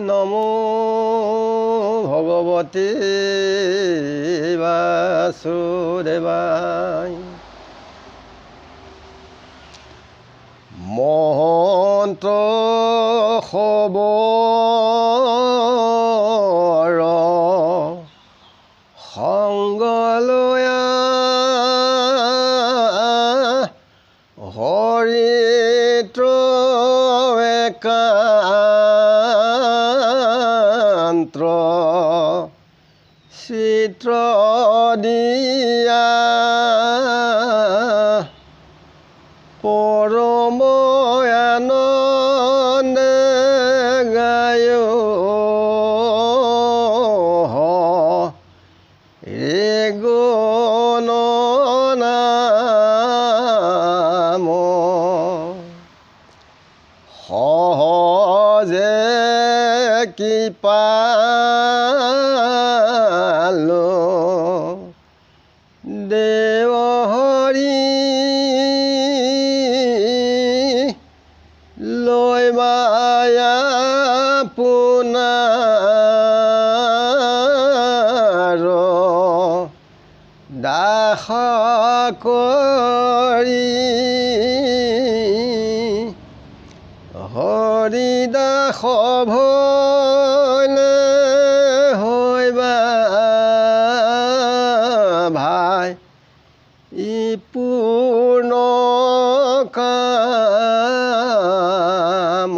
নমো ভগবতে বাসুদেবায়। মহন্ত খবৰ সংগলয়া হৰিত্ৰ একান্ত চিত্ৰ দিয়া পৰম আনন্দে গায় ৰে গুণ নাম সহজে কৃপালো দেৱ হৰি লৈ মায়া পুনাৰ দাস কৰি হৰিদাস ভৈলে হৈবা ভাই ই পূৰ্ণ কাম।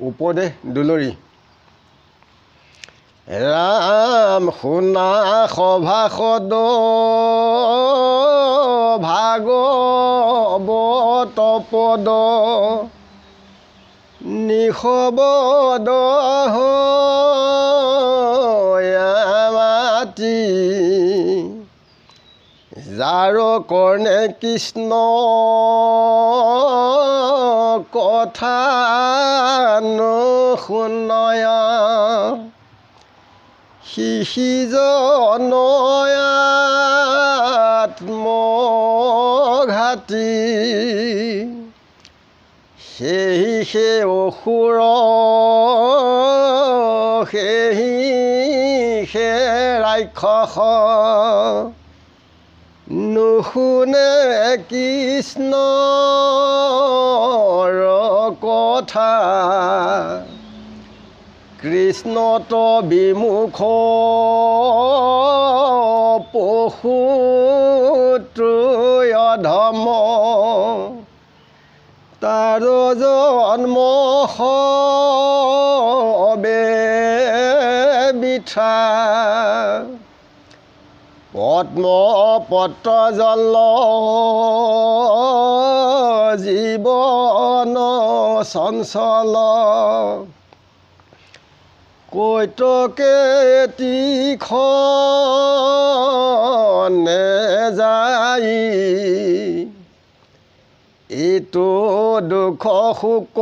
উপদেশ দুলৰি। ৰাম শুনা সভাসদ ভাগৱত পদ নিশবদ মাতি যাৰ কৰ্ণে কৃষ্ণ কথা নুশুনয় আত্মঘাতী সেই অসুৰ সেই ৰাক্ষস নুশুনে কৃষ্ণৰ কথা কৃষ্ণত বিমুখ পশুটোই অধম তাৰ জন্ম হবে বৃথা পদ্ম পত্ৰ জল জীৱন চঞ্চল কৈতকে তীখনে যাই ইটো দুখ শোক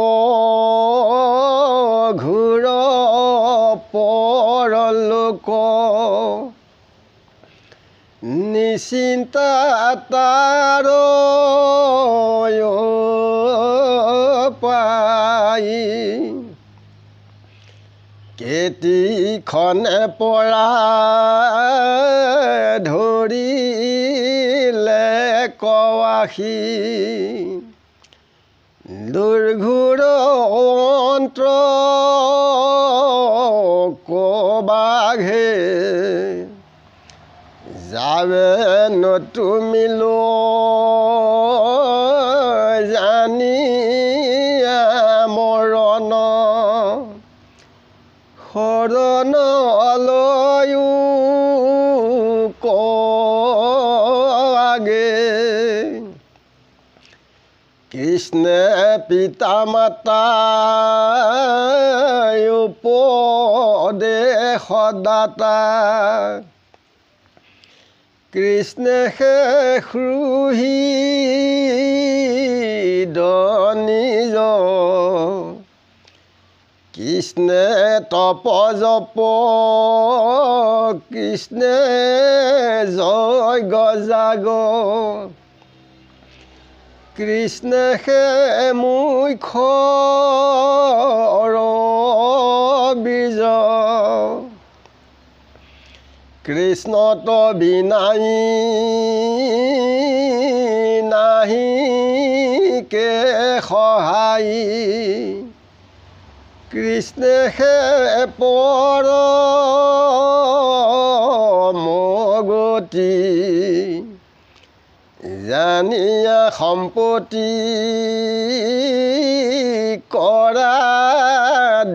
ঘূৰ পৰলোক নিশ্চিন্তা তাৰ পাই কেতিখনে পৰা ধৰিলে কৱাসী দুৰ্ঘোৰ অন্ত্ৰ কবাঘে যাবে নতুমিলো জানি মৰণ শৰণ লয়ো আগে কৃষ্ণে পিতা মাতা উপদেশ দাতা কৃষ্ণে শেষৰুহি নিজ কৃষ্ণে তপ জপ কৃষ্ণে জয় গজাগ কৃষ্ণেহে মুখৰ বীজ কৃষ্ণত বিনাই নাহি কে সহায় কৃষ্ণেহে পৰম গতি জানিয়া সম্পত্তি কৰা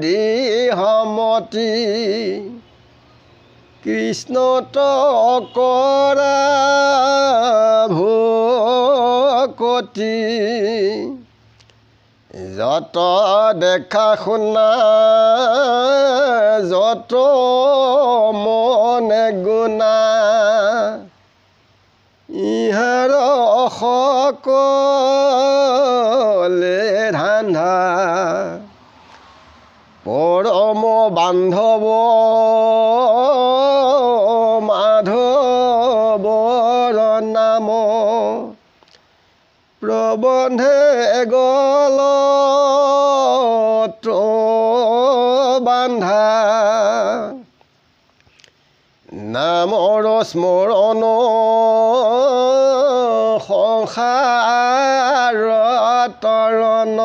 দেহমতি কৃষ্ণত কৰা ভকতি যত দেখা শুনা যত মনে গুণা ইহাৰ সকলে ধান্ধা পৰম বান্ধৱ মাধৱৰ নাম প্ৰবন্ধে গলত বান্ধা নামৰ স্মৰণ সংসাৰ তৰণ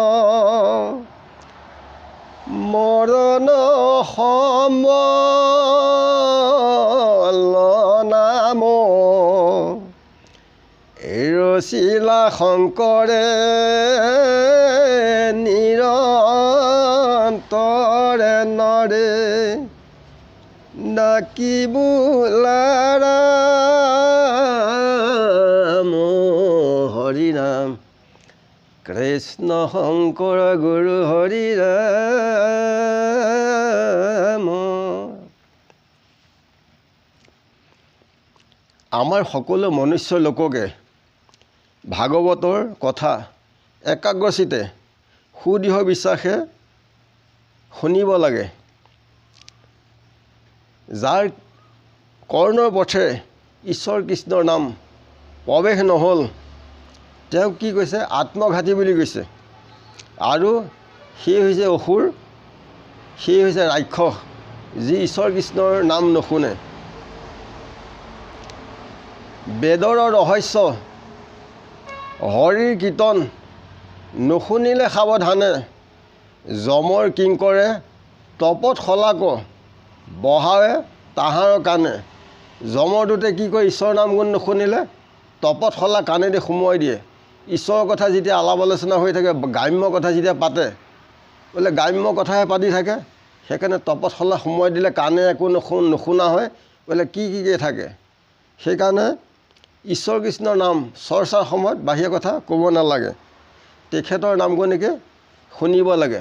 মৰণ সমল নাম ৰচিলা শংকৰে নিৰন্তৰে নৰে ডাকি বোলাৰা হৰি নাম কৃষ্ণ শংকৰ গুৰু হৰি ৰাম। আমাৰ সকলো মনুষ্য লোককে ভাগৱতৰ কথা একাগ্ৰচিতে সুদৃঢ় বিশ্বাসে শুনিব লাগে। যাৰ কৰ্ণৰ পথে ঈশ্বৰ কৃষ্ণৰ নাম প্ৰৱেশ নহ'ল তেওঁক কি কৈছে আত্মঘাতী বুলি কৈছে। আৰু সেই হৈছে অসুৰ, সেই হৈছে ৰাক্ষস, যি ঈশ্বৰ কৃষ্ণৰ নাম নুশুনে। বেদৰ ৰহস্য হৰিৰ কীৰ্তন নুশুনিলে সাৱধানে যমৰ কিংকৰে তপত শলাক বহাৱে তাহাৰৰ কাণে। যমদূতে কি কয় ঈশ্বৰৰ নাম গুণ নুশুনিলে তপত শলা কাণেদি সুমুৱাই দিয়ে। ঈশ্বৰৰ কথা যেতিয়া আলাপ আলোচনা হৈ থাকে, গ্ৰাম্য কথা যেতিয়া পাতে, বোলে গ্ৰাম্য কথাহে পাতি থাকে, সেইকাৰণে তপত শলা সুমুৱাই দিলে কাণে একো নুশুনা হয়, বোলে কি থাকে। সেইকাৰণে ঈশ্বৰ কৃষ্ণৰ নাম চৰ্চাৰ সময়ত বাহিৰা কথা ক'ব নালাগে, তেখেতৰ নাম গুণকে শুনিব লাগে।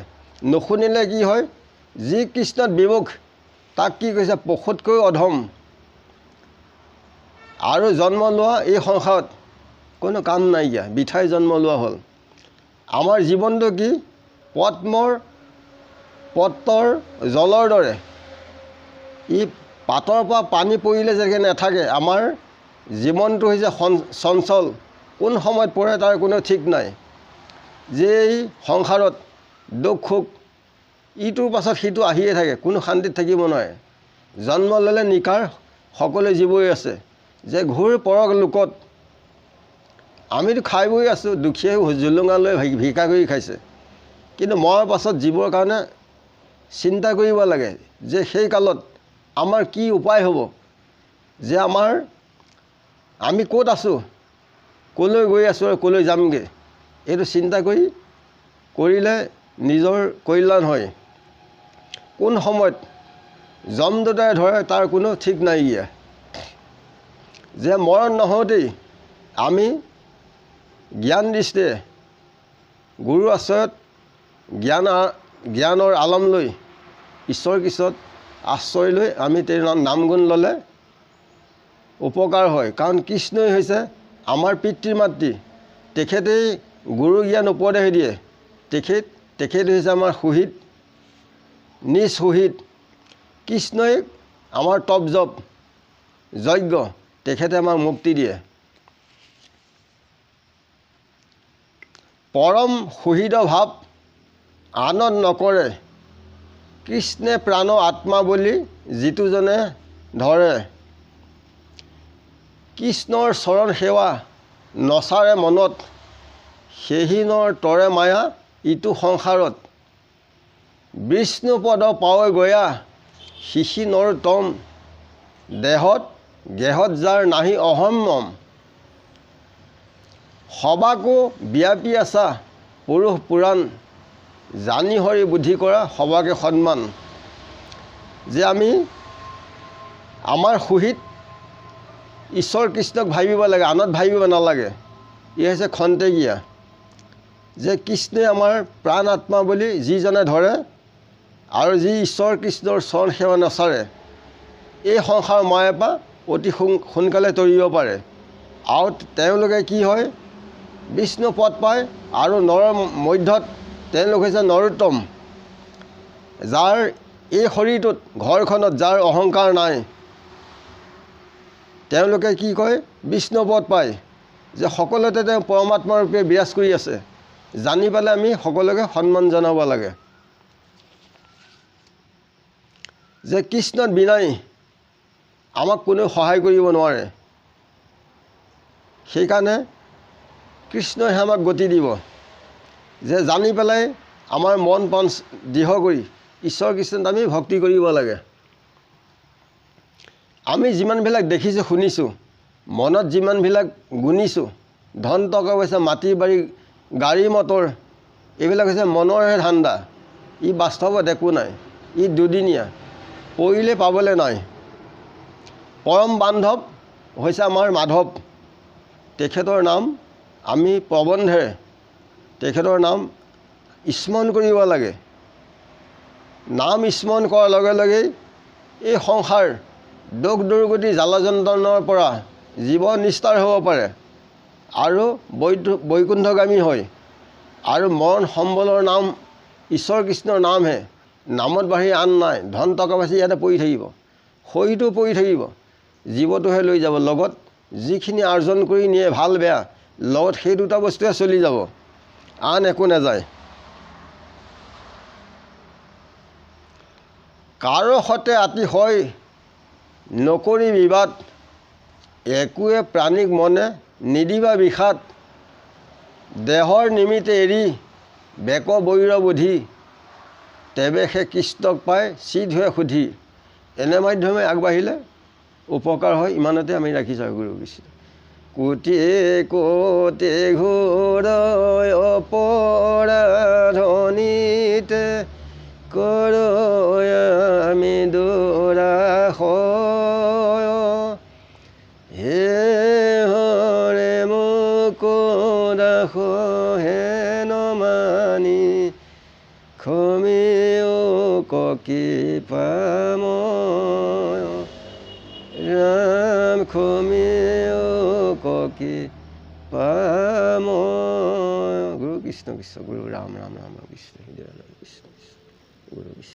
নুশুনিলে কি হয়, যি কৃষ্ণত বিমুখ তাক কি কৈছে পশুতকৈ অধম। আৰু জন্ম লোৱা এই সংসাৰত কোনো কাম নাইকিয়া, বিঠাই জন্ম লোৱা হ'ল। আমাৰ জীৱনটো কি পত্ৰৰ জলৰ দৰে, ই পাতৰ পৰা পানী পৰিলে যেনেকৈ নাথাকে, আমাৰ জীৱনটো হৈছে চঞ্চল, কোন সময়ত পৰে তাৰ কোনো ঠিক নাই। যে এই সংসাৰত দুখ সুখ ইটোৰ পাছত সিটো আহিয়ে থাকে, কোনো শান্তিত থাকিব নোৱাৰে। জন্ম ল'লে নিকাৰ সকলো জীৱই আছে, যে ঘূৰ পৰক লোকত আমিতো খাই বৈ আছোঁ, দুখীয়াই জুলুঙা লৈ ভিকা কৰি খাইছে। কিন্তু মৰাৰ পাছত জীৱৰ কাৰণে চিন্তা কৰিব লাগে যে সেই কালত আমাৰ কি উপায় হ'ব, যে আমি ক'ত আছোঁ, ক'লৈ গৈ আছোঁ আৰু ক'লৈ যামগৈ, এইটো চিন্তা কৰিলে নিজৰ কল্যাণ হয়। কোন সময়ত যমদূতাই ধৰে তাৰ কোনো ঠিক নাইকিয়া। যে মৰণ নহওঁতেই আমি জ্ঞান দৃষ্টিৰে গুৰু আশ্ৰয়ত জ্ঞানৰ আলম লৈ ঈশ্বৰ কৃষ্ণত আশ্ৰয় লৈ আমি তেওঁৰ নাম গুণ ল'লে উপকাৰ হয়। কাৰণ কৃষ্ণই হৈছে আমাৰ পিতৃ মাতৃ, তেখেতেই গুৰু জ্ঞান উপদেশ দিয়ে। তেখেত হৈছে আমাৰ শহীদ, নিজ শহীদ। কৃষ্ণই আমাৰ তপ জপ যজ্ঞ, তেখেতে আমাক মুক্তি দিয়ে। পৰম সুহৃদ ভাৱ আনত নকৰে কৃষ্ণে প্ৰাণ আত্মা বুলি যিটোজনে ধৰে কৃষ্ণৰ চৰণ সেৱা নচাৰে মনত সেহীনৰ তৰে মায়া ইটো সংসাৰত বিষ্ণুপদ পাৱৈ গয়া শিশি নৰোত্তম দেহত গেহত যাৰ নাহি অহম্যম সবাকো ব্যাপী আছা পুৰুষ পুৰাণ জানি হৰি বুদ্ধি কৰা সবাকে সন্মান যে আমি আমাৰ সুহিত ঈশ্বৰ কৃষ্ণক ভাবিব লাগে আনত ভাবিব নালাগে ই হৈছে খন্তেকীয়া যে কৃষ্ণই আমাৰ প্ৰাণ আত্মা বুলি যিজনে ধৰে আৰু যি ঈশ্বৰ কৃষ্ণৰ চৰণ সেৱা নচাৰে এই সংসাৰ মায়াৰ পৰা অতি সোনকালে তৰিব পাৰে আৰু তেওঁলোকে কি হয় বিষ্ণু পদ পায় আৰু নৰ মধ্যত তেওঁলোক হৈছে নৰোত্তম যাৰ এই শৰীৰটোত ঘৰখনত যাৰ অহংকাৰ নাই তেওঁলোকে কি কয় বিষ্ণু পদ পায় যে সকলোতে তেওঁ পৰমাত্মা ৰূপে বিৰাজ কৰি আছে জানি পেলাই আমি সকলোকে সন্মান জনাব লাগে যে কৃষ্ণত বিনাই আমাক কোনেও সহায় কৰিব নোৱাৰে সেইকাৰণে কৃষ্ণই আমাক গতি দিব যে জানি পেলাই আমাৰ মন প্ৰাণ দৃঢ় কৰি ঈশ্বৰ কৃষ্ণত আমি ভক্তি কৰিব লাগে আমি যিমানবিলাক দেখিছোঁ শুনিছোঁ মনত যিমানবিলাক গুণিছোঁ ধন টকা পইচা মাটি বাৰী গাড়ী মটৰ এইবিলাক হৈছে মনৰহে ধান্দা ই বাস্তৱত একো নাই ই দুদিনীয়া পৰিলে পাবলৈ নাই পৰম বান্ধৱ হৈছে আমাৰ মাধৱ তেখেতৰ নাম আমি প্ৰবন্ধেৰে তেখেতৰ নাম স্মৰণ কৰিব লাগে নাম স্মৰণ কৰাৰ লগে লগেই এই সংসাৰ দুখ দুৰ্গতি জ্বালা যন্ত্ৰণাৰ পৰা জীৱ নিস্তাৰ হ'ব পাৰে আৰু বৈকুণ্ঠগামী হয় আৰু মৰণ সম্বলৰ নাম ঈশ্বৰ কৃষ্ণৰ নামহে নামত বাঢ়ি আন নাই ধন টকা পইচা ইয়াতে পৰি থাকিব শৰীৰটো পৰি থাকিব জীৱটোহে লৈ যাব লগত যিখিনি আৰ্জন কৰি নিয়ে ভাল বেয়া লগত সেই দুটা বস্তুৱে চলি যাব আন একো নাযায় কাৰো সতে আতি হয় নকৰি বিবাদ একোৱে প্ৰাণীক মনে নিদিবা বিষাদ দেহৰ নিমিত্তে এৰি বেক বৈৰ বুধি তেবে সে কৃষ্ণক পাই চিধ হৈ সুধি এনে মাধ্যমে আগবাঢ়িলে উপকাৰ হয় ইমানতে আমি ৰাখিছোঁ গুৰু কৃষ্ণ কোটি কোটি ঘোৰ অপৰাধনিতে কৰ আমি দুৰাশয় হে হৰে মুকুদাস হেন মানি ক্ষমিও কৃপাময় ৰাম ক্ষমিও কৃপাময় গুৰু কৃষ্ণ কৃষ্ণ গুৰু ৰাম ৰাম ৰাম কৃষ্ণ কৃষ্ণ গুৰু কৃষ্ণ